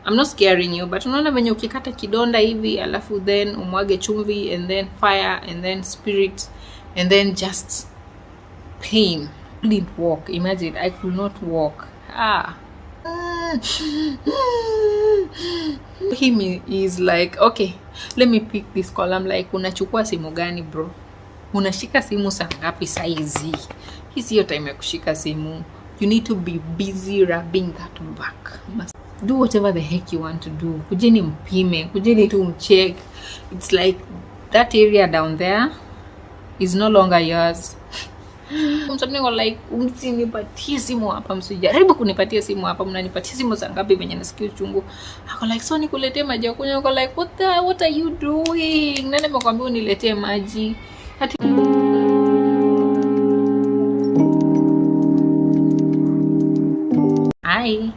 I'm not scaring you, but unaona venye ukikata kidonda hivi alafu then umwage chumvi and then fire and then spirit and then just pain. I couldn't walk. Imagine, I could not walk. Him is like, okay, let me pick this call. I'm like, unachukua simu gani bro? Unashika simu saa ngapi saizi? Hii sio time ya kushika simu. You need to be busy rubbing that back. Do whatever the heck you want to do. Kujeni mpime, kujeni tu mcheck. It's like that area down there is no longer yours. Msanii like, msinipatie simu hapa, msijaribu kunipatia simu hapa, mnanipatia simu saa ngapi venye nasikia uchungu. Ako like, so nikuletee maji ya kunywa. Ako like, what are you doing? Nani amekwambia uniletee maji? Hi,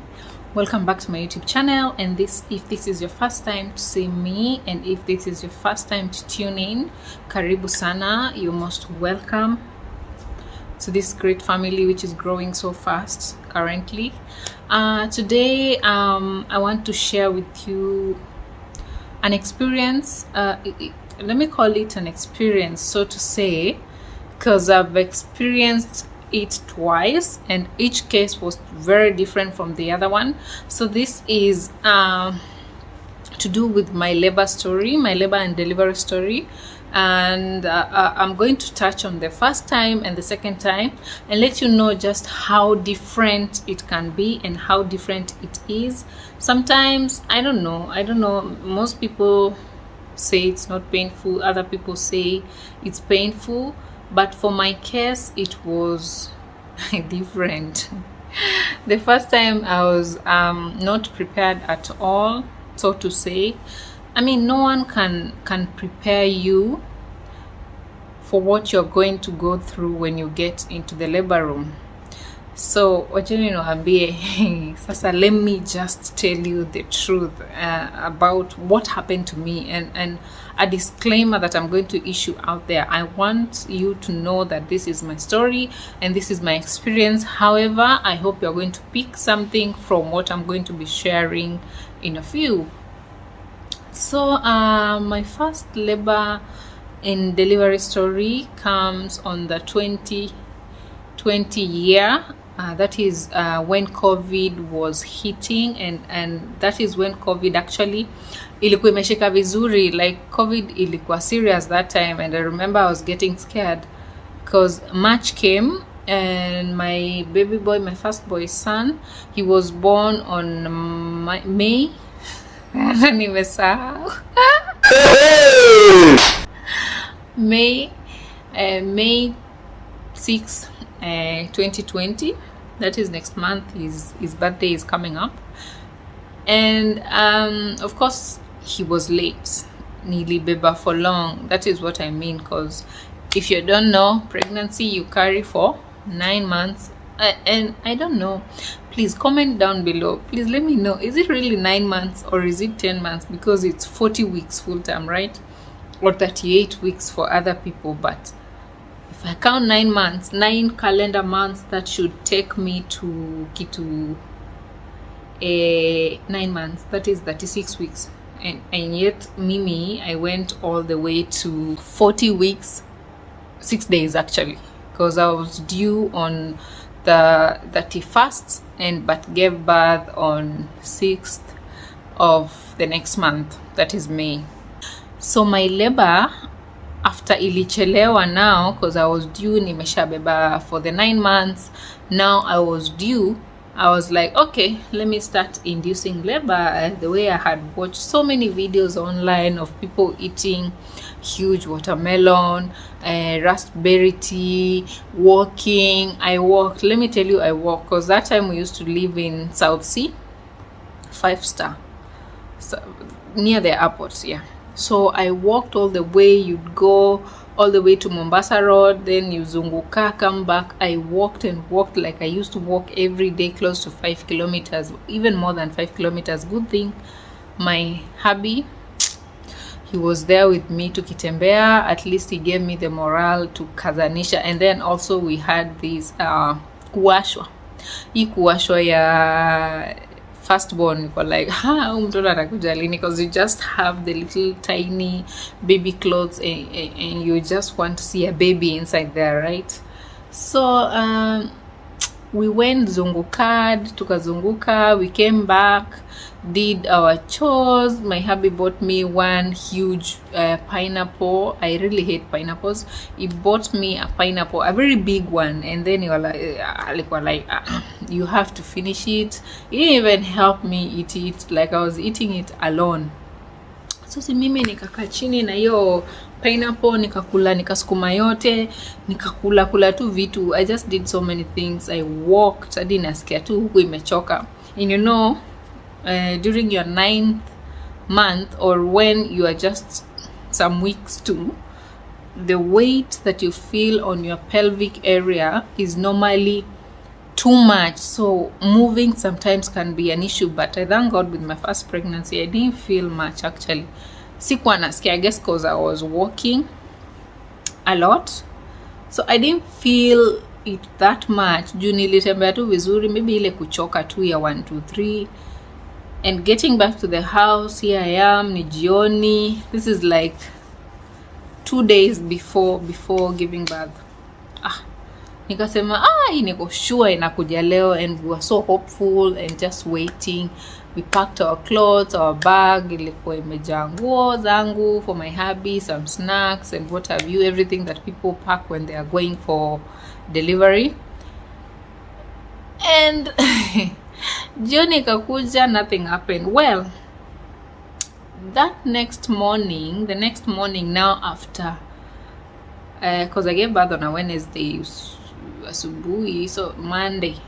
welcome back to my YouTube channel, and if this is your first time to see me, and if this is your first time to tune in, karibu sana, you're most welcome to this great family which is growing so fast currently. Today I want to share with you an experience. Let me call it an experience, so to say, because I've experienced it twice and each case was very different from the other one. So this is to do with my labor story, my labor and delivery story, and I'm going to touch on the first time and the second time and let you know just how different it can be and how different it is. Sometimes I don't know, most people say it's not painful, other people say it's painful, but for my case it was different. The first time I was not prepared at all, so to say. I mean, no one can prepare you for what you're going to go through when you get into the labor room. So sasa let me just tell you the truth about what happened to me, and a disclaimer that I'm going to issue out there. I want you to know that this is my story and this is my experience. However, I hope you're going to pick something from what I'm going to be sharing in a few. So my first labor and delivery story comes on the 2020 year. That is when COVID was hitting, and that is when COVID actually ilikuwa imeshika vizuri. Like COVID ilikuwa serious that time, and I remember I was getting scared because March came and my baby boy, my first boy son, he was born on May May 6, 2020. That is next month. His birthday is coming up, and of course he was late. Nilibeba for long. That is what I mean, because if you don't know, pregnancy you carry for 9 months, and I don't know. Please comment down below. Please let me know, is it really 9 months or is it 10 months? Because it's 40 weeks full time, right? Or 38 weeks for other people. But if I count 9 months, 9 calendar months, that should take me to 9 months. That is 36 weeks. And yet Mimi, I went all the way to 40 weeks, 6 days actually, because I was due on the 31st but gave birth on 6th of the next month, that is May. So my labor after ilichelewa now, because I was due, nimeshabeba for the 9 months. Now I was due. I was like, okay, let me start inducing labor the way I had watched so many videos online of people eating huge watermelon, raspberry tea, walking. I walked. Let me tell you, I walked, because that time we used to live in South Sea, 5-star, so near the airport. Yeah. So I walked all the way. You'd go all the way to Mombasa Road, then you zunguka, come back. I walked and walked like I used to walk every day, close to 5 kilometers, even more than 5 kilometers. Good thing my hubby, he was there with me to kitembea. At least he gave me the morale to kazanisha. And then also we had this kuwashwa. Hii kuwashwa ya firstborn, niko like mtoto atakuja lini, because you just have the little tiny baby clothes and you just want to see a baby inside there, right? So we went zungukad, tukazunguka, we came back, did our chores. My hubby bought me one huge pineapple. I really hate pineapples. He bought me a pineapple, a very big one, and then you were like you have to finish it. He didn't even help me eat it, like I was eating it alone. So si mimi nikakaa chini na hiyo pineapple, nikakula, nikasukuma yote, nikakula tu vitu. I just did so many things. I walked, hadi nasikia tu huku imechoka. And you know, during your 9th month, or when you are just some weeks too, the weight that you feel on your pelvic area is normally too much, so moving sometimes can be an issue. But I thank God with my first pregnancy I didn't feel much actually. Sikuwa nasikia, I guess because I was walking a lot, so I didn't feel it that much. Juu nilitembea tu vizuri, maybe ile kuchoka tu ya 1 2 3. And getting back to the house, here I am, ni jioni. This is like 2 days before giving birth. Nikasema niko sure inakuja leo, and we were so hopeful and just waiting. We packed our clothes, our bag ilikuwa imejaa nguo zangu, for my hubby, some snacks and what have you, everything that people pack when they are going for delivery. And jioni ikakuja, nothing happened. Well, the next morning now after, because I gave birth on a Wednesday asubuhi, so Monday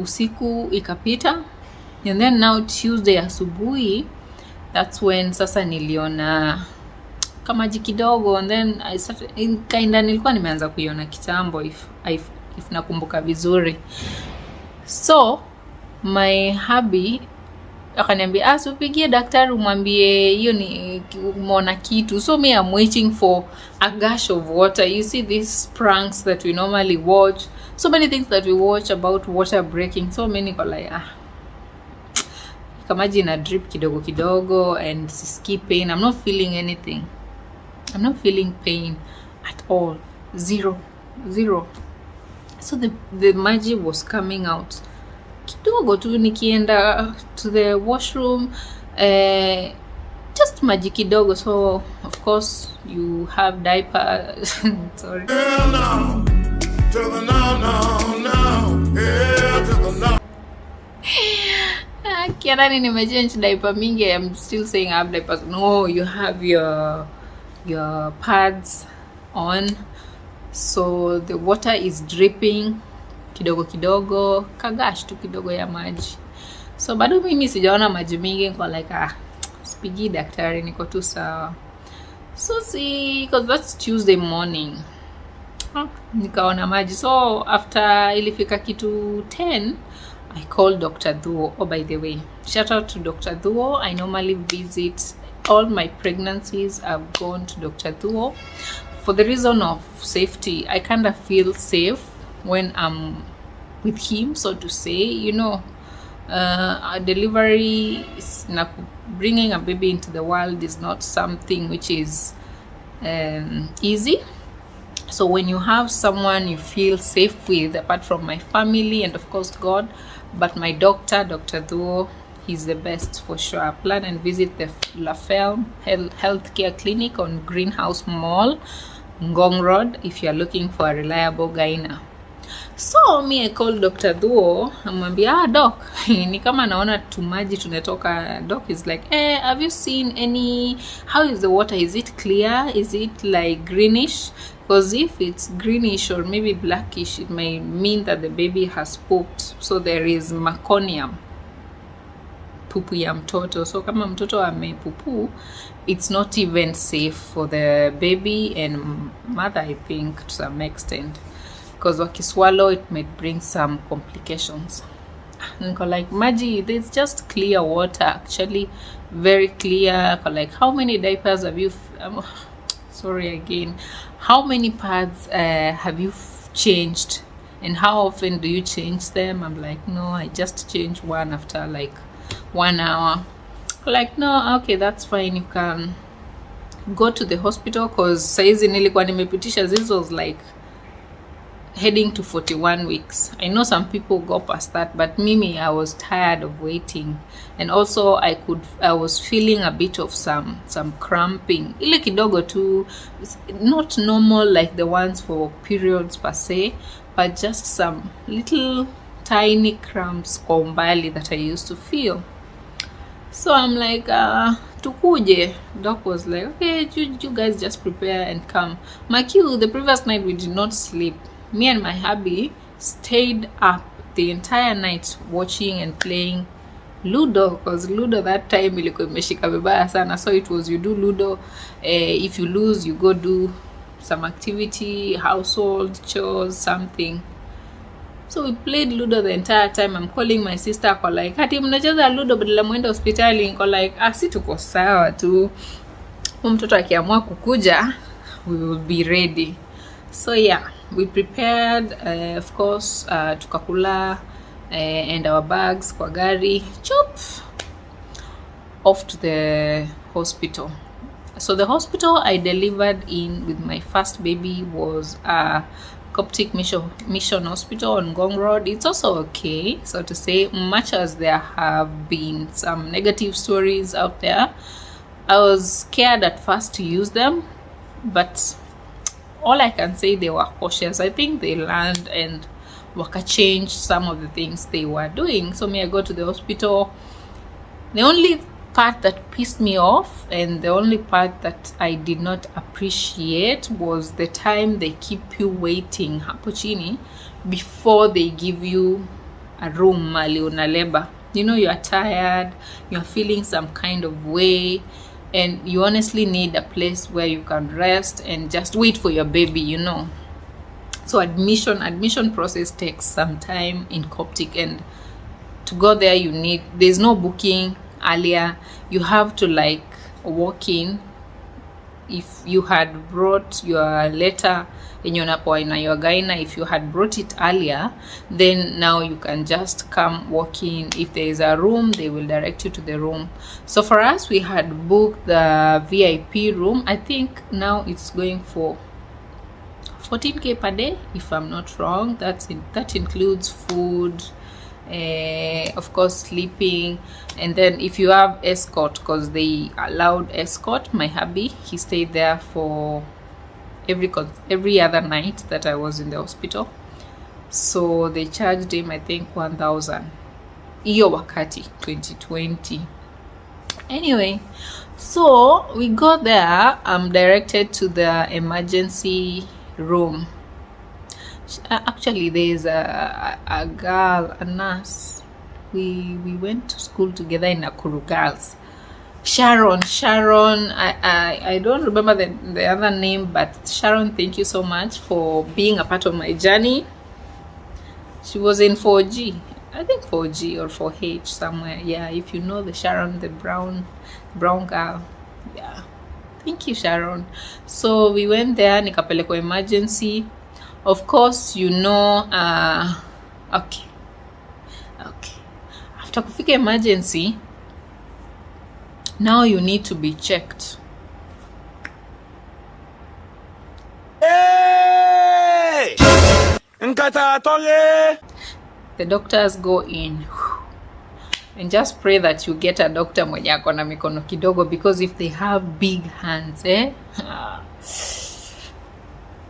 usiku ikapita, and then now Tuesday asubuhi, that's when sasa niliona kama kidogo, and then I started nilikuwa nimeanza kuiona kitambo if nakumbuka vizuri. So my hubby akaniambia upigie daktari umwambie hiyo ni umeona kitu. So me, I'm waiting for a gush of water. You see these pranks that we normally watch, so many things that we watch about water breaking, so many go like kama jina drip kidogo kidogo, and siski pain. I'm not feeling anything. I'm not feeling pain at all. Zero. So the maji was coming out kidogo tu, nikienda to the washroom, just maji kidogo. So of course you have diaper. Sorry. No. To the no. Yeah, to the no. Kianani nimechange diaper mingi. I'm still saying I have diapers. No, you have your pads on, so the water is dripping kidogo, kagash tu kidogo ya maji. So bado mimi sijaona maji mingi, kwa like sipigi daktari, niko tu sawa. So see, because that's Tuesday morning, nikaona maji. So after ilifika kitu 10, I called Dr. Dhuo. Oh, by the way, shout out to Dr. Dhuo. I normally visit all my pregnancies. I've gone to Dr. Dhuo for the reason of safety. I kind of feel safe when I'm with him, so to say. You know, a delivery, bringing a baby into the world is not something which is easy. So when you have someone you feel safe with, apart from my family and of course God, but my doctor, Dr. Dhuo, he's the best for sure. Plan and visit the La Ferme Healthcare Clinic on Greenhouse Mall, Ngong Road, if you're looking for a reliable gyna. So me, I called Dr. Dhuo, amwambia doc, ni kama naona tumaji tunatoka. Doc is like, have you seen any, how is the water? Is it clear? Is it like greenish? Because if it's greenish or maybe blackish, it may mean that the baby has pooped. So there is meconium, pupu ya mtoto. So kama mtoto amepupu, it's not even safe for the baby and mother, I think, to some extent, because wakiswallow it might bring some complications. Like maji, there's just clear water, actually very clear. Like, how many diapers have you sorry again, how many pads have you changed? and how often do you change them? I'm like, no, I just change one after like 1 hour. Like, no, okay, that's fine, you can go to the hospital, cause saizi nilikuwa nimepitisha, this was like heading to 41 weeks. I know some people go past that, but Mimi, I was tired of waiting, and also I was feeling a bit of some cramping, ile kidogo too, not normal like the ones for periods per se, but just some little tiny cramps kwa umbali that I used to feel. So I'm like, tukuje. Doc was like, okay, you guys just prepare and come. My cue, the previous night we did not sleep. Me and my hubby stayed up the entire night watching and playing Ludo, because Ludo that time ilikuwa imeshika vibaya sana. So it was, you do Ludo, if you lose you go do some activity, household chores, something. So we played Ludo the entire time. I'm calling my sister, ako like, hati mnacheza Ludo badala mwenda hospitali. Niko like, si tuko sawa tu, mtoto akiamua kukuja we will be ready. So yeah, we prepared, of course, tukakula and our bags kwa gari, chop off to the hospital. So the hospital I delivered in with my first baby was Coptic Mission Hospital on Ngong Road. It's also okay, so to say, much as there have been some negative stories out there. I was scared at first to use them, but all I can say, they were cautious. I think they learned and waka changed some of the things they were doing. So I go to the hospital. The only part that pissed me off, and the only part that I did not appreciate, was the time they keep you waiting hapo chini before they give you a room mali una labor. You know, you are tired, you are feeling some kind of way, and you honestly need a place where you can rest and just wait for your baby, you know. So admission process takes some time in Coptic, and to go there there's no booking earlier. You have to like walk in. If you had brought your letter in your gyna, if you had brought it earlier, then now you can just come walk in. If there is a room, they will direct you to the room. So for us, we had booked the VIP room. I think now it's going for 14k per day, if I'm not wrong. That includes food, of course sleeping, and then if you have escort, because they allowed escort. My hubby, he stayed there for every other night that I was in the hospital, so they charged him, I think, 1,000 iyo wakati 2020. Anyway, so we got there. I'm directed to the emergency room. Actually, there's a girl, a nurse. We went to school together in Nakuru Girls. Sharon. I don't remember the other name, but Sharon, thank you so much for being a part of my journey. She was in 4G, I think 4G or 4H somewhere. Yeah, if you know the Sharon, the brown girl. Yeah, thank you, Sharon. So we went there, nikapelekwa emergency. Of course, you know, okay. After kufika emergency, now you need to be checked. Hey! The doctors go in and just pray that you get a doctor mwenye ako na mikono kidogo, because if they have big hands,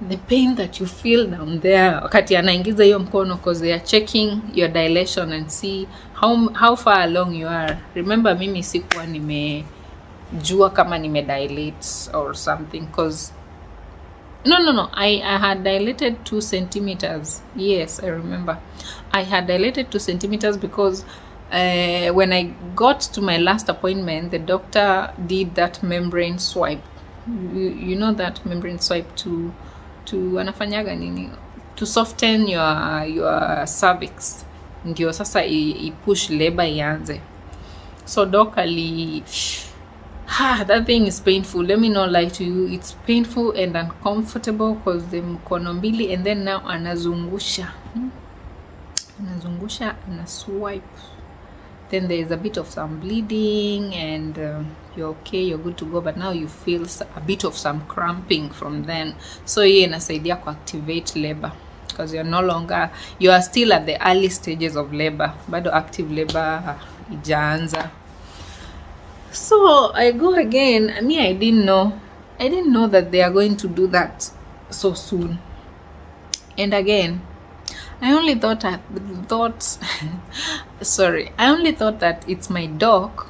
the pain that you feel down there wakati anaingiza hiyo mkono, because they are checking your dilation and see how far along you are. Remember, mimi sikuwa nimejua kama dilate or something, because no, I had dilated 2 centimeters. Yes, I remember I had dilated 2 centimeters because when I got to my last appointment, the doctor did that membrane swipe. You know that membrane swipe to anafanyaga nini, to soften your cervix, ndio sasa push labor ianze. So doc that thing is painful. Let me not lie to you, it's painful and uncomfortable, because the mkono mbili, and then now anazungusha Anazungusha, ana swipe. Then there is a bit of some bleeding and you're okay, you're good to go, but now you feel a bit of some cramping from then. So hii inasaidia ku activate labor because you are still at the early stages of labor. Bado active labor ijaanza. So I go again. I mean, I didn't know that they are going to do that so soon. And again, I only thought that it's my doc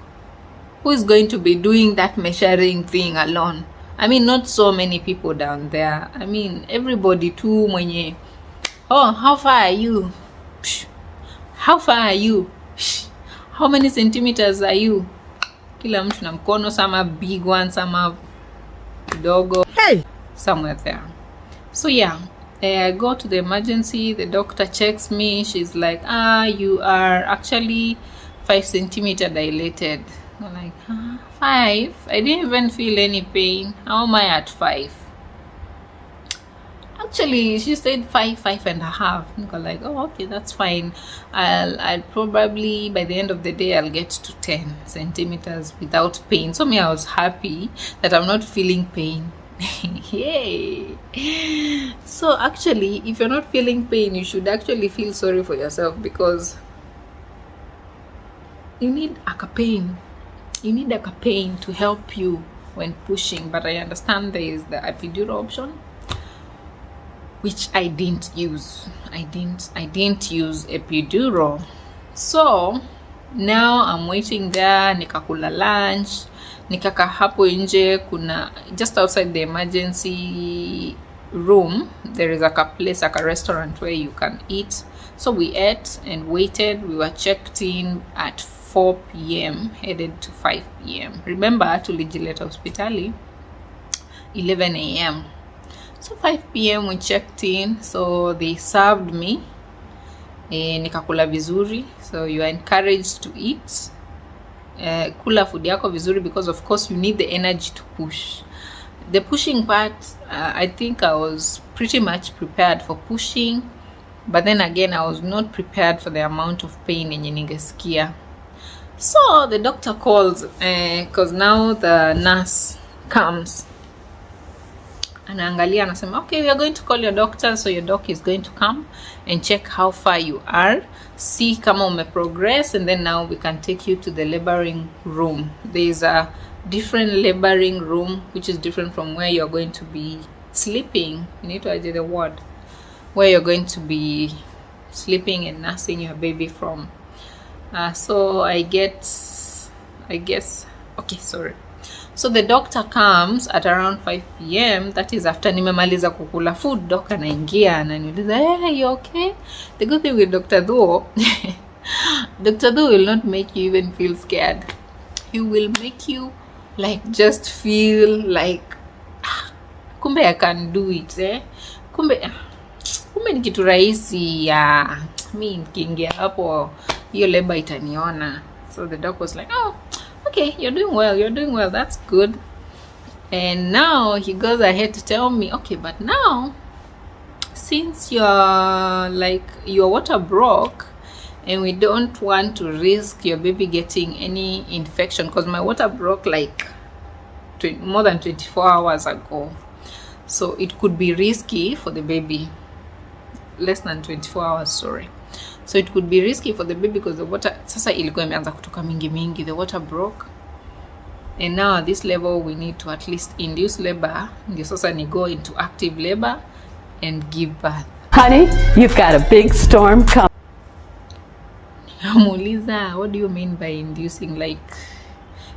who is going to be doing that measuring thing alone. I mean, not so many people down there. I mean, everybody too mwenye. Oh, how far are you? How far are you? How many centimeters are you? Kila mtu na mkono, some big one, some dogo. Hey! Somewhere there. So yeah. I go to the emergency, the doctor checks me, she's like, you are actually 5 centimeter dilated. I'm like, 5? I didn't even feel any pain. How am I at 5? Actually, she said 5.5 I'm like, oh, okay, that's fine. I'll probably, by the end of the day, I'll get to 10 centimeters without pain. So I was happy that I'm not feeling pain. Yay! So actually, if you're not feeling pain, you should actually feel sorry for yourself because you need a pain. You need a pain to help you when pushing. But I understand there is the epidural option, which I didn't use. I didn't use epidural. So now I'm waiting there, nikakula lunch. Nikaka hapo nje, kuna just outside the emergency room there is a place, like a restaurant where you can eat. So we ate and waited. We were checked in at 4 p.m. headed to 5 p.m. Remember, tulijileta hospitali 11 a.m. So 5 p.m. we checked in, so they served me. Nikakula vizuri. So you are encouraged to eat. Kula food yako vizuri because of course you need the energy to push. The pushing part, I think I was pretty much prepared for pushing, but then again I was not prepared for the amount of pain yenye ningesikia. So the doctor calls because now the nurse comes. Anaangalia, anasema, okay, we are going to call your doctor, so your doc is going to come and check how far you are, see kama ume progress, and then now we can take you to the laboring room. There is a different laboring room which is different from where you're going to be sleeping. You need to add the word where you're going to be sleeping and nursing your baby from. So I guess okay, sorry. So the doctor comes at around 5 p.m. That is after nimemaliza kukula food. Doctor anaingia ananiuliza, hey, you okay? The good thing with Dr. Dho, Dr. Dho will not make you even feel scared. He will make you like just feel like kumbe I can do it, kumbe ni kitu rahisi ya mimi nikiingia hapo hiyo labor itaniona. So the doc was like, oh, okay, you're doing well, that's good. And now he goes ahead to tell me, okay, but now since your water broke and we don't want to risk your baby getting any infection, because my water broke like more than 24 hours ago, so it could be risky for the baby. Less than 24 hours, sorry. So it could be risky for the baby because the water sasa ilikuwa imeanza kutoka mingi, the water broke, and now at this level we need to at least induce labor ndio sasa ni go into active labor and give birth. Honey, you've got a big storm coming. Muuliza, what do you mean by inducing? Like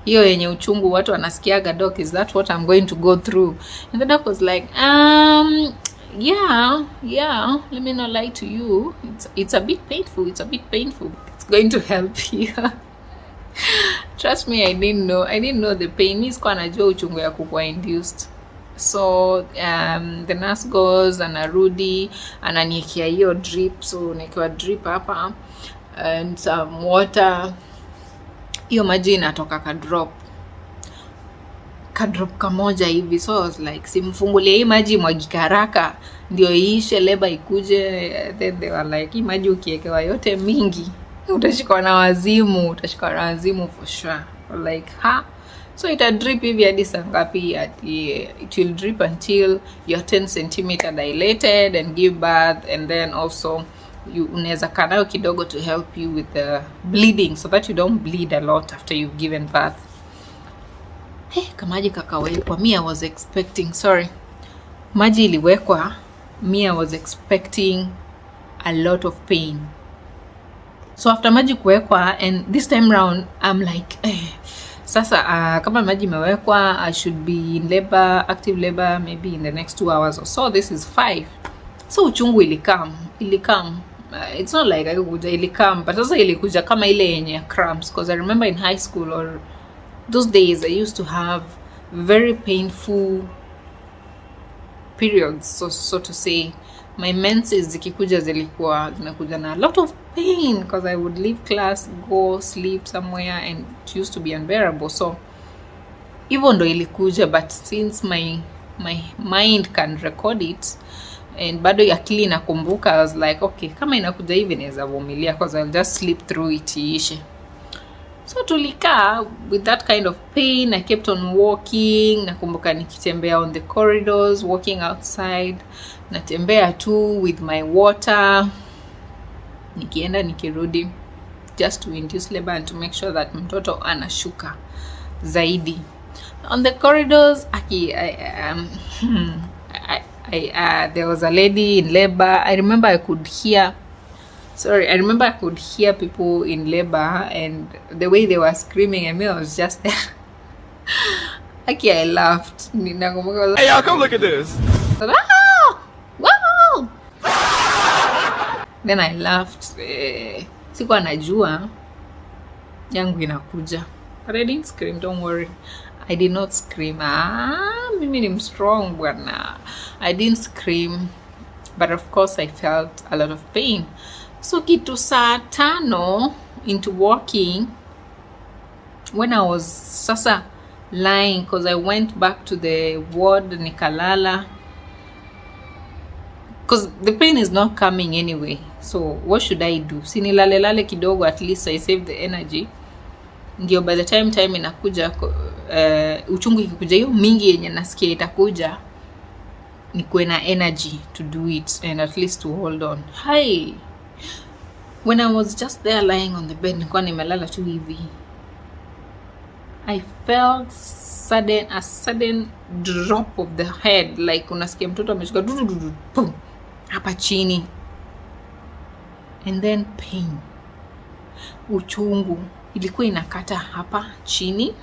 hiyo yenye uchungu watu wanasikiaga, doc, is that what I'm going to go through? And the doc was like, yeah, let me not lie to you, it's a bit painful, it's going to help you. Trust me, I didn't know the pain. Mimi sikuwa najua uchungu ya kukua induced. So the nurse goes anarudi ananiekea hiyo drip, so nikiwa drip hapa and some water, hiyo maji inatoka ka drop kadrop kamoja hivi, so I was like simfungulie hii maji mwagika haraka ndio iishe labor ikuje. Then they were like, hii maji ukiekewa yote mingi utashikwa na wazimu, for sure. Like so ita drip hivi hadi saa ngapi? It will drip until you're 10 centimeter dilated and give birth, and then also unaweza kaa nayo kidogo to help you with the bleeding so that you don't bleed a lot after you've given birth. Kamaji kakawekwa, I was expecting, maji iliwekwa, I was expecting a lot of pain. So after maji kuwekwa, and this time round I'm like sasa kama maji imewekwa, I should be in labor, active labor maybe in the next 2 hours or so. This is 5. So uchungu ilikam. It's not like ilikam, but sasa ilikuja kama ile yenye cramps, because I remember in high school or those days I used to have very painful periods, so to say. My menses zikikuja zilikuwa zinakuja na a lot of pain, because I would leave class, go sleep somewhere, and it used to be unbearable. So even ndo ilikuja, but since my mind can record it and bado akili inakumbuka, I was like, okay, kama inakuja hivi naweza vumilia, because I'll just sleep through it iishe. So tulikaa with that kind of pain. I kept on walking. Nakumbuka nikitembea on the corridors, walking outside. Natembea tu with my water, nikienda nikirudi, just to induce labor and to make sure that mtoto anashuka zaidi. On the corridors, there was a lady in labor. I remember I could hear people in labor, and the way they were screaming, I was just there. I laughed. Hey y'all, come look at this. Wow! Then I laughed. Sikuwa najua yangu inakuja. But I didn't scream, don't worry. I did not scream. Mimi ni strong bwana. I didn't scream, but of course I felt a lot of pain. So kitu saa 5 into walking, when I was sasa lying, because I went back to the ward nikalala, because the pain is not coming anyway. So what should I do? Sinilale kidogo, at least I save the energy. Ndio by the time inakuja, uchungu ikikuja hiyo mingi yenye nasikia itakuja, nikuwe na energy to do it and at least to hold on. When I was just there lying on the bed, nilikuwa nimelala tu hivi, I felt a sudden drop of the head, like unasikia mtoto ameshuka pum hapa chini, and then pain, uchungu ilikuwa inakata hapa chini,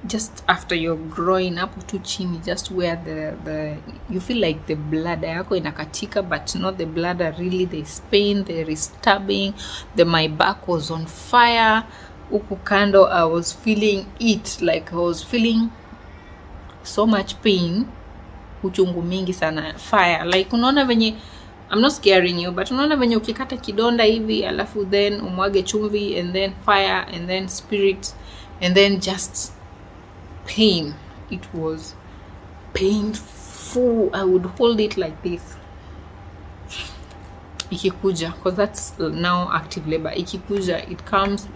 just after you're growing up to chini, just where the you feel like the bladder yako inakatika, but not the bladder really. There's pain, there is stabbing. My back was on fire. Huku kando I was feeling it, like I was feeling so much pain, uchungu mingi sana, fire. Like unaona venye, I'm not scaring you, but unaona venye ukikata kidonda hivi alafu then umwage chumvi, and then fire, and then spirit, and then just pain. It was painful. I would hold it like this. Ikikuja, because that's now active labor. Ikikuja, it comes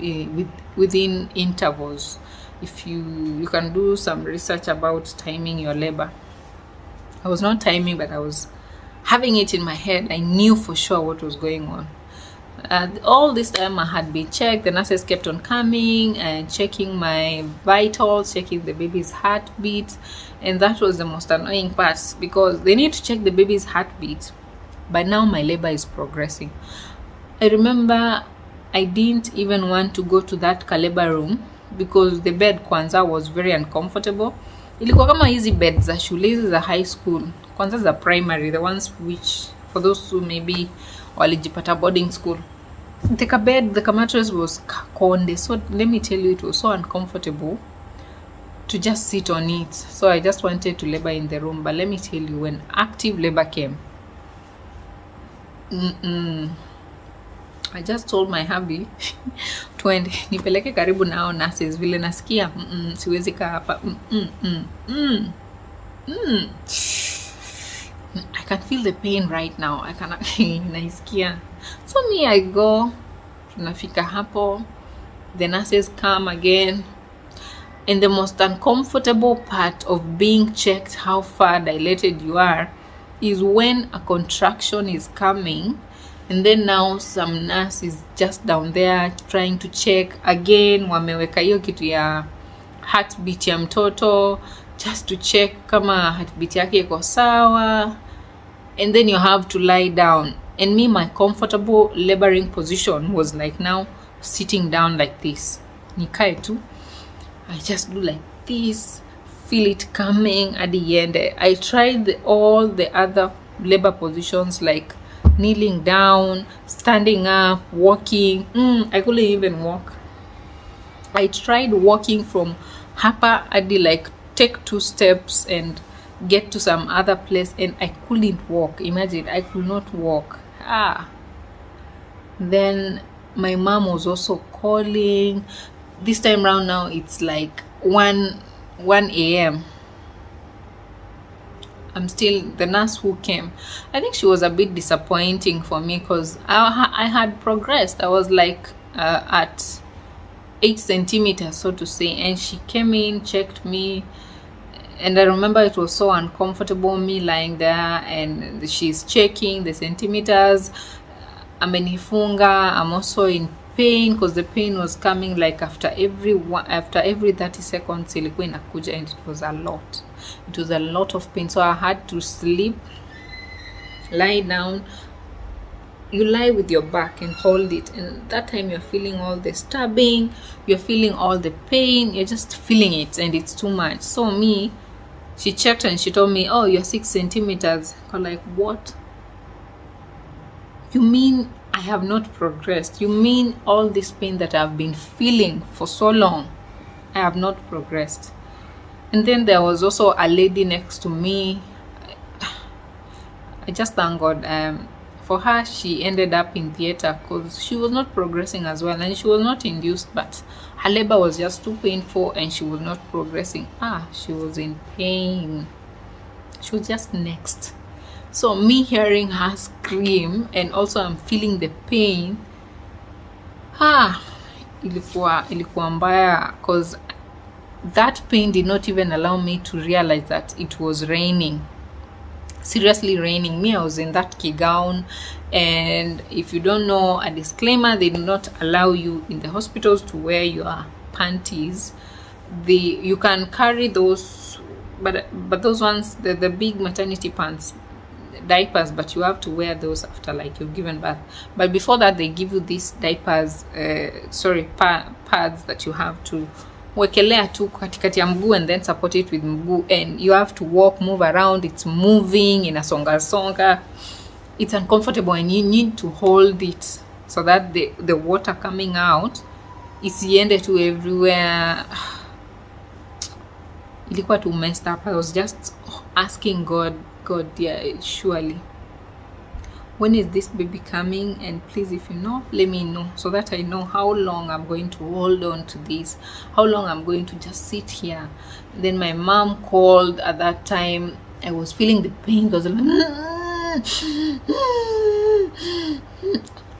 within intervals. If you can do some research about timing your labor. I was not timing, but I was having it in my head. I knew for sure what was going on. All this time I had been checked. The nurses kept on coming and checking my vitals, checking the baby's heartbeat, and that was the most annoying part, because they need to check the baby's heartbeat, but now my labor is progressing. I remember I didn't even want to go to that labor room because the bed kwanza was very uncomfortable. Ilikuwa kama hizi beds za shule, hizi za high school, kwanza za primary, the ones which for those who maybe walijipata boarding school. The mattress was konde, so let me tell you, it was so uncomfortable to just sit on it. So I just wanted to labor in the room. But let me tell you, when active labor came, I just told my hubby twende nipeleke karibu nao nurses vile nasikia siwezi kaa hapa. I can feel the pain right now. I can naisikia. So me, I go, tunafika hapo, the nurses come again, and the most uncomfortable part of being checked how far dilated you are is when a contraction is coming, and then now some nurse is just down there trying to check again. Wameweka hiyo kitu ya heartbeat ya mtoto just to check kama heartbeat yake iko sawa, and then you have to lie down. And me, my comfortable laboring position was like now sitting down like this. Nikae tu, I just do like this, feel it coming at the end. I tried all the other labor positions like kneeling down, standing up, walking. I couldn't even walk. I tried walking from hapa adi, like take 2 steps and get to some other place, and I couldn't walk. Imagine, I could not walk. Then my mom was also calling. This time round now it's like 1 a.m. I'm still, the nurse who came, I think she was a bit disappointing for me because I had progressed. I was like at 8 centimeters, so to say, and she came in, checked me, and I remember it was so uncomfortable, me lying there, and she's checking the centimeters. Amenifunga. I'm also in pain because the pain was coming like after every 30 seconds ilikuwa inakuja, and it was a lot. It was a lot of pain, so I had to sleep, lie down. You lie with your back and hold it, and that time you're feeling all the stabbing, you're feeling all the pain, you're just feeling it, and it's too much. So me, she checked and she told me, oh, you're 6 centimeters. I'm like, what? You mean I have not progressed? You mean all this pain that I've been feeling for so long, I have not progressed? And then there was also a lady next to me. I just thank God for her. She ended up in theater because she was not progressing as well, and she was not induced, but her labor was just too painful and she was not progressing. She was in pain. She was just next. So me hearing her scream, and also I'm feeling the pain, ilikuwa mbaya, because that pain did not even allow me to realize that it was raining. Seriously raining. Me, I was in that gown, and if you don't know, a disclaimer, they do not allow you in the hospitals to wear your panties. You can carry those, but those ones, the big maternity pants, diapers, but you have to wear those after like you've given birth. But before that, they give you these diapers, pads that you have to wekelea tu katikati ya mguu and then support it with mguu, and you have to walk, move around. It's moving in a songa. It's uncomfortable, and you need to hold it so that the water coming out isiende to everywhere. Ilikuwa too messed up. I was just asking God, yeah, surely, when is this baby coming? And please, if you know, let me know so that I know how long I'm going to hold on to this, how long I'm going to just sit here. Then my mom called. At that time, I was feeling the pain. I was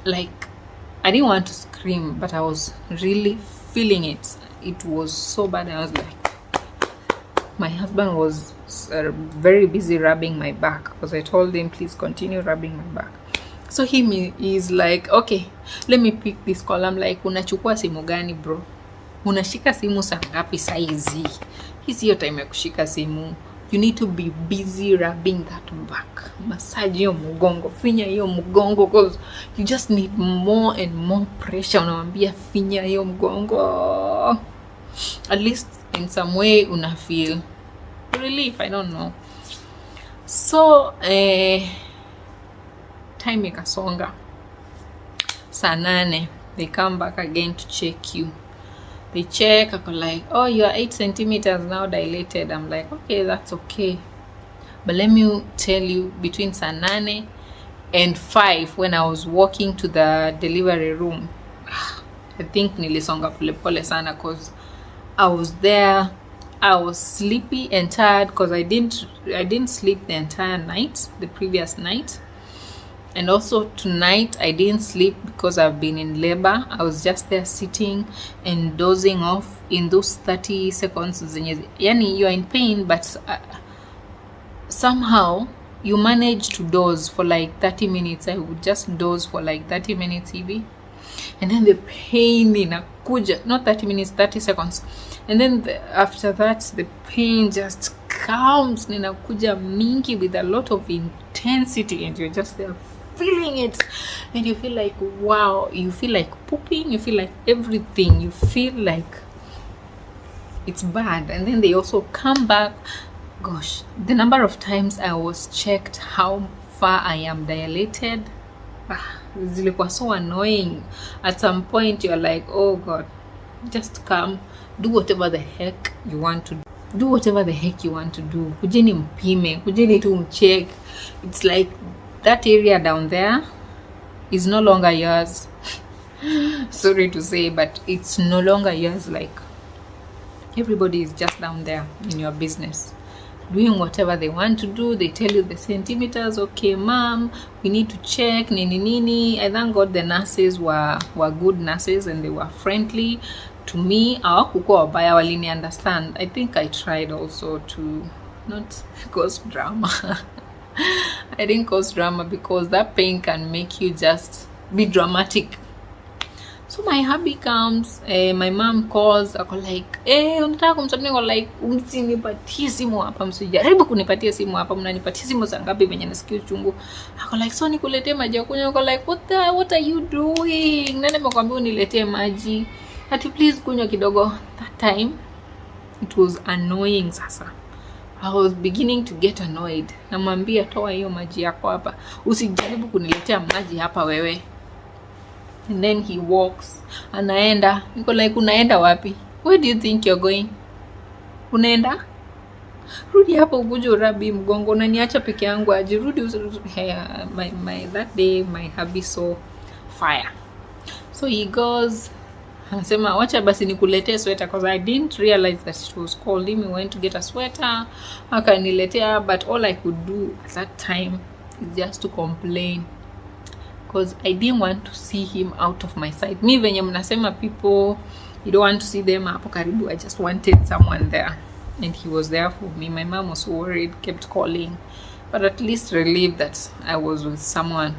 like, I didn't want to scream, but I was really feeling it. It was so bad. I was like, my husband was very busy rubbing my back because I told him, please continue rubbing my back. So he's like, okay, let me pick this call. I'm like, unachukua simu gani bro? Unashika simu saa ngapi saizi? Hii sio time ya kushika simu. You need to be busy rubbing that back. Massage hiyo mgongo, finya hiyo mgongo, because you just need more and more pressure. Unamwambia finya hiyo mgongo. At least in some way una feel relief, I don't know. So time ikasonga. Saa 8 they come back again to check you. They check, I go like, oh, you are 8 centimeters now dilated. I'm like, okay, that's okay, but let me tell you, between saa 8 and 5 when I was walking to the delivery room. I think nilisonga pole sana because I was there. I was sleepy and tired because I didn't sleep the entire night, the previous night. And also tonight I didn't sleep because I've been in labor. I was just there sitting and dozing off in those 30 seconds. Yani you're in pain, but somehow you manage to doze for like 30 minutes. I would just doze for like 30 minutes hivi. And then the pain inakuja, not 30 minutes, 30 seconds. And then after that, the pain just comes, ninakuja mingi with a lot of intensity, and you're just there feeling it, and you feel like, wow, you feel like pooping, you feel like everything, you feel like it's bad. And then they also come back. Gosh, the number of times I was checked how far I am dilated, zilikuwa so annoying. At some point you're like, oh God, just come, do whatever the heck you want to do. Do whatever the heck you want to do. Kujeni mpime, kujeni tu mcheck. It's like that area down there is no longer yours. Sorry to say, but it's no longer yours. Like, everybody is just down there in your business, doing whatever they want to do. They tell you the centimeters. Okay, ma'am, we need to check nini nini. I thank God the nurses were good nurses, and they were friendly to me. Hawakukuwa wabaya, walini understand. I think I tried also to not cause drama. I didn't cause drama because that pain can make you just be dramatic. So my hubby comes, my mom calls, ako like, unataka kumsaidia? Ako like, msinipatie simu hapa, msijaribu kunipatia simu hapa, mnanipatia simu saa ngapi venye nasikia uchungu. Ako like, so nikuletee maji ya kunywa? Ako like, what are you doing? Nani amekwambia uniletee maji? Ati please kunywa kidogo. That time it was annoying. Sasa I was beginning to get annoyed. Namwambia, toa hiyo maji yako hapa, usijaribu kuniletea maji hapa wewe. And then he walks, anaenda. Niko like, unaenda wapi? Where do you think you're going? Unaenda? Rudi hapo ukuje urabi mgongo, unaniacha peke yangu aje? Rudi. That day my hubby saw fire. So he goes, anasema wacha basi nikuletee sweater, because I didn't realize that it was cold. He went to get a sweater, akaniletea, but all I could do at that time is just to complain, because I didn't want to see him out of my sight. Me venye mnasema people, you don't want to see them hapo karibu. I just wanted someone there, and he was there for me. My mom was worried, kept calling, but at least relieved that I was with someone.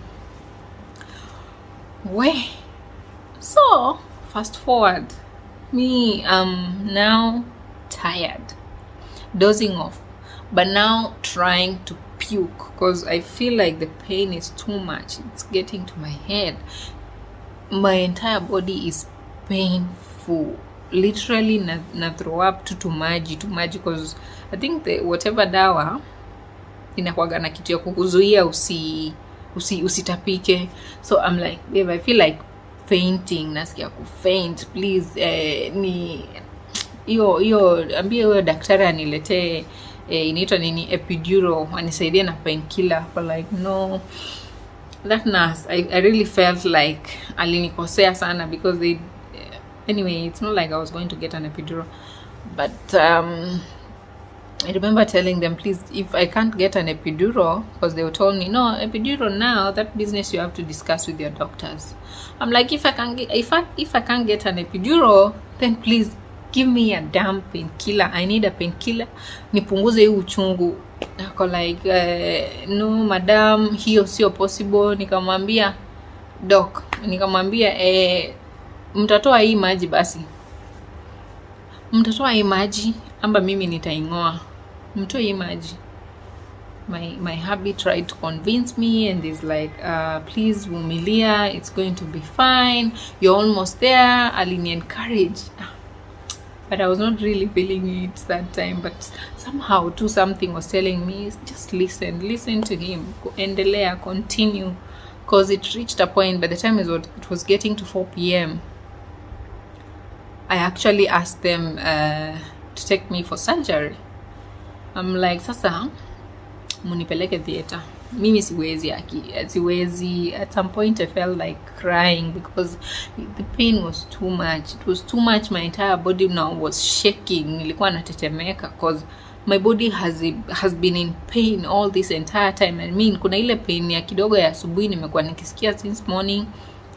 So fast forward, me now tired, dozing off, but now trying to puke because I feel like the pain is too much. It's getting to my head. My entire body is painful. Literally na throw up to maji because I think the whatever dawa inakuwaga na kitu ya kukuzuia usitapike. So I'm like, babe, I feel like fainting, nasikia ku faint, please. Ni hiyo ambie huyo daktari aniletee inaitwa nini, epidural, anisaidie na painkiller. But like, no, that nurse, I really felt like alinikosea sana, because they anyway, it's not like I was going to get an epidural, but I remember telling them, please, if I can't get an epidural, because they told me, no, epidural now, that business you have to discuss with your doctors. I'm like, if I can't get an epidural, then please give me a damn painkiller. I need a painkiller. Nipunguze hii uchungu. Ako like, no madam, hiyo sio possible. Nikamwambia doc, mtatoa hii maji basi. Mtatoa hii maji amba mimi nitaingoa. Mtoe hii maji. My hubby tried to convince me, and he's like, please vumilia, it's going to be fine, you're almost there. Alini encourage, but I was not really feeling it that time. But somehow too, something was telling me, just listen to him, endelea, continue, because it reached a point. By the time it was getting to 4 p.m, I actually asked them to take me for surgery. I'm like, sasa munipeleke theater. mimi siwezi. At some point I felt like crying because the pain was too much. It was too much. My entire body now was shaking. Nilikuwa natetemeka because my body has been in pain all this entire time. I mean, kuna ile pain ya kidogo ya asubuhi nimekuwa nikisikia since morning,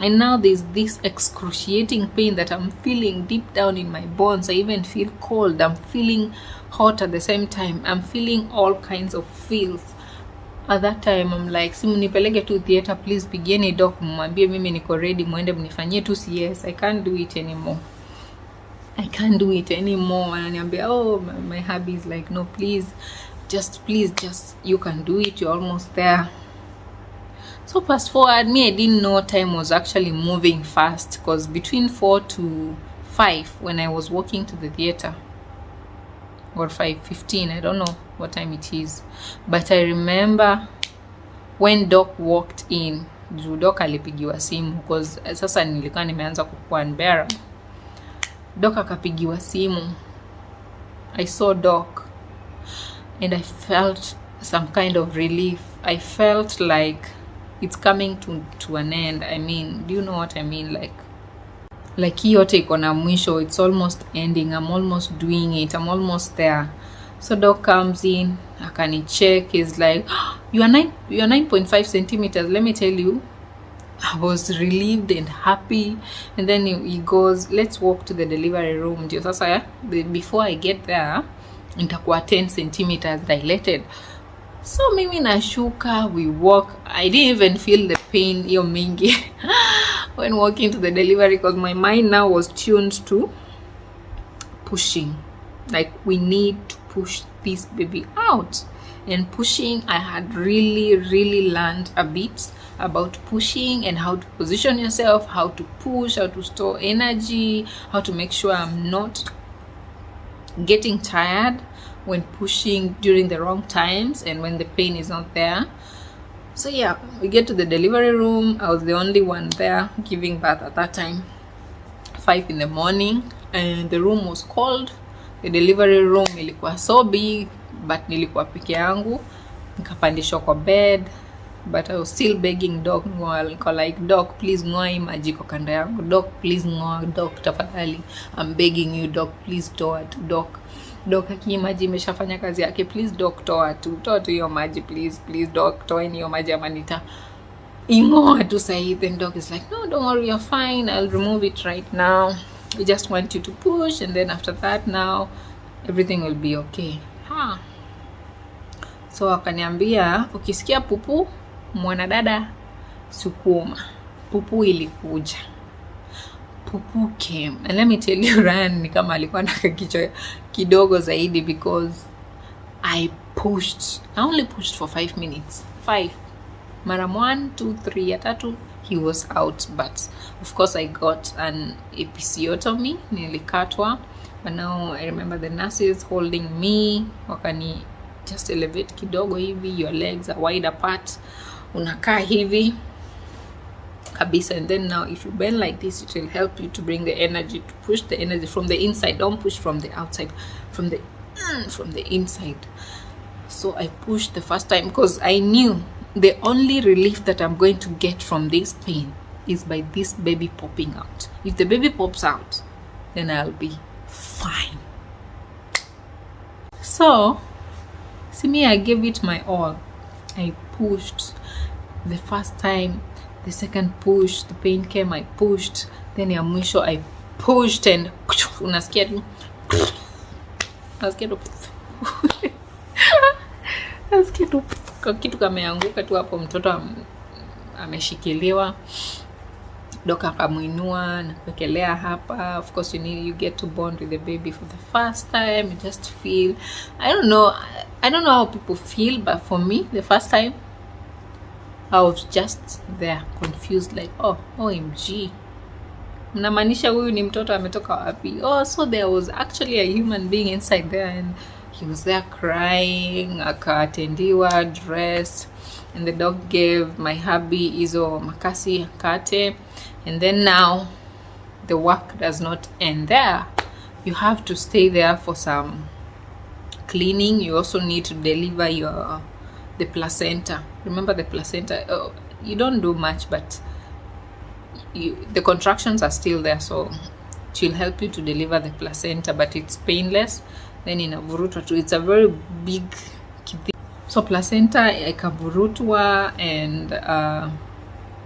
and now there's this excruciating pain that I'm feeling deep down in my bones. I even feel cold, I'm feeling hot at the same time, I'm feeling all kinds of feels. At that time I'm like, simu nipeleke tu theater, please pigeni doc mwambie mimi niko ready, muende mnifanyie tu CS. I can't do it anymore. Ananiambia, oh, my hubby is like, no, please just you can do it, you're almost there. So fast forward, I didn't know time was actually moving fast, because between 4 to 5 when I was walking to the theater, or 5:15, I don't know what time it is, but I remember when Doc walked in, Doc alipigiwa simu because sasa nilikuwa nimeanza kukua unbearable. Doc akapigiwa simu. I saw Doc and I felt some kind of relief. I felt like it's coming to an end. I mean, do you know what I mean? Like hii yote iko na mwisho. It's almost ending. I'm almost doing it. I'm almost there. So Doc comes in, akani check. He's like, oh, you are 9.5 centimeters. Let me tell you, I was relieved and happy. And then he goes, let's walk to the delivery room. Sasa before I get there, nitakuwa 10 centimeters dilated. So mimi nashuka, we walk. I didn't even feel the pain hiyo mingi when walking to the delivery, because my mind now was tuned to pushing. Like, we need to push this baby out. And pushing, I had really learned a bit about pushing and how to position yourself, how to push, how to store energy, how to make sure I'm not getting tired when pushing during the wrong times and when the pain is not there. So yeah, we get to the delivery room. I was the only one there giving birth at that time, 5 in the morning, and the room was cold. The delivery room ilikuwa so big, but nilikuwa peke yangu. Nikapandishwa kwa bed, but I was still begging Doc, like, Doc, please ngoa hii maji kwa kanda yangu. Doc, please ngoa. Doc, tafadhali, I'm begging you. Doc, please toa tu. Doc, haki maji imeshafanya kazi yake. Please Doc, toa tu hiyo maji, please Doc, toa hiyo maji ama nita ingoa tu sahi. Then Doc is like, no, don't worry, you're fine, I'll remove it right now. We just want you to push, and then after that now everything will be okay. So akaniambia, ukisikia pupu mwanadada sukuma. Pupu ilikuja. Pupu came, and let me tell you, Ryan ni kama alikuwa na kichwa kidogo zaidi, because I only pushed for 5 minutes. 5 mara 1 2 3 ya tatu he was out. But of course I got an episiotomy, nilikatwa. But now I remember the nurses holding me, wakani just elevate kidogo hivi, your legs are wide apart, unakaa hivi kabisa, and then now if you bend like this, it will help you to bring the energy, to push the energy from the inside. Don't push from the outside, from the inside. So I pushed the first time because I knew the only relief that I'm going to get from this pain is by this baby popping out. If the baby pops out, then I'll be fine. So see me, I gave it my all. I pushed the first time. The second push, the pain came, I pushed. Then ya mwisho I pushed, and unasikia tu kitu kameanguka tu hapo, mtoto ameshikiliwa. Doka akamuinua na kuwekelea hapa. Of course you get to bond with the baby for the first time. You just feel, I don't know how people feel, but for me, the first time I was just there confused, like, oh, OMG, mnamaanisha huyu ni mtoto ametoka wapi? Oh, so there was actually a human being inside there, and he was there crying. Akatendiwa, dressed, and the dog gave my hubby hizo makasi akate. And then now the work does not end there. You have to stay there for some cleaning. You also need to deliver the placenta. Remember the placenta? Oh, you don't do much, but the contractions are still there, so it will help you to deliver the placenta, but it's painless. Then inavurutwa tu, it's a very big thing. So placenta ikavurutwa, and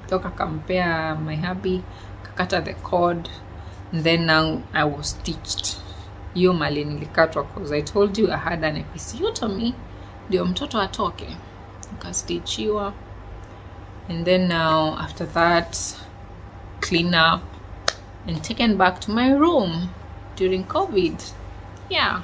toka kampea my hubby, kakata the cord, and then now I was stitched. Hiyo mali nilikatwa because I told you I had an episiotomy, ndio mtoto atoke, nikastitchiwa. And then now after that, clean up and taken back to my room during COVID. Yeah,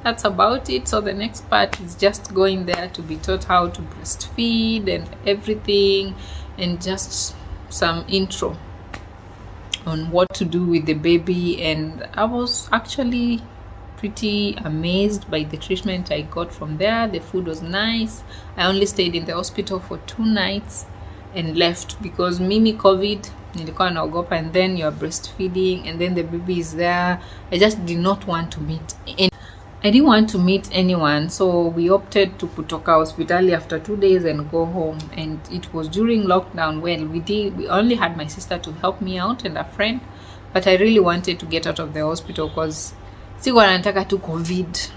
that's about it. So the next part is just going there to be taught how to breastfeed and everything, and just some intro on what to do with the baby. And I was actually pretty amazed by the treatment I got from there. The food was nice. I only stayed in the hospital for 2 nights and left because mimi COVID nilikuwa naogopa, and then you're breastfeeding and then the baby is there. I just did not want to meet I didn't want to meet anyone, so we opted to kutoka hospitali after 2 days and go home. And it was during lockdown. Well, we only had my sister to help me out and a friend, but I really wanted to get out of the hospital because sikuwa nataka tu COVID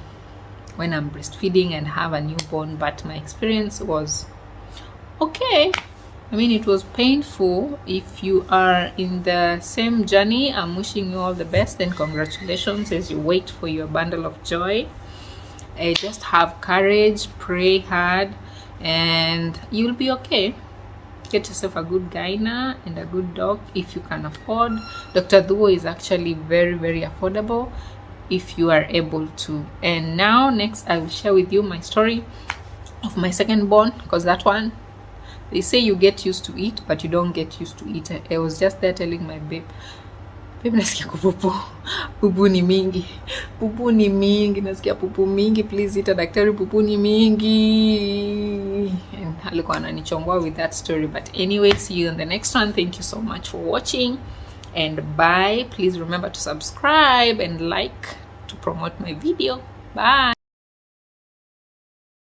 when I'm breastfeeding and have a newborn. But my experience was okay. I mean, it was painful. If you are in the same journey, I'm wishing you all the best and congratulations as you wait for your bundle of joy. Just have courage, pray hard, and you'll be okay. Get yourself a good gyna and a good dog if you can afford. Dr. Duo is actually very, very affordable if you are able to. And now next I will share with you my story of my second born, because that one, they say you get used to it, but you don't get used to it. I was just there telling my babe, nasikia kupupu, pupu ni mingi, nasikia pupu mingi, please ita daktari, pupu ni mingi. And alikuwa ananichongwa with that story. But anyway, see you in the next one. Thank you so much for watching, and bye. Please remember to subscribe and like to promote my video. Bye.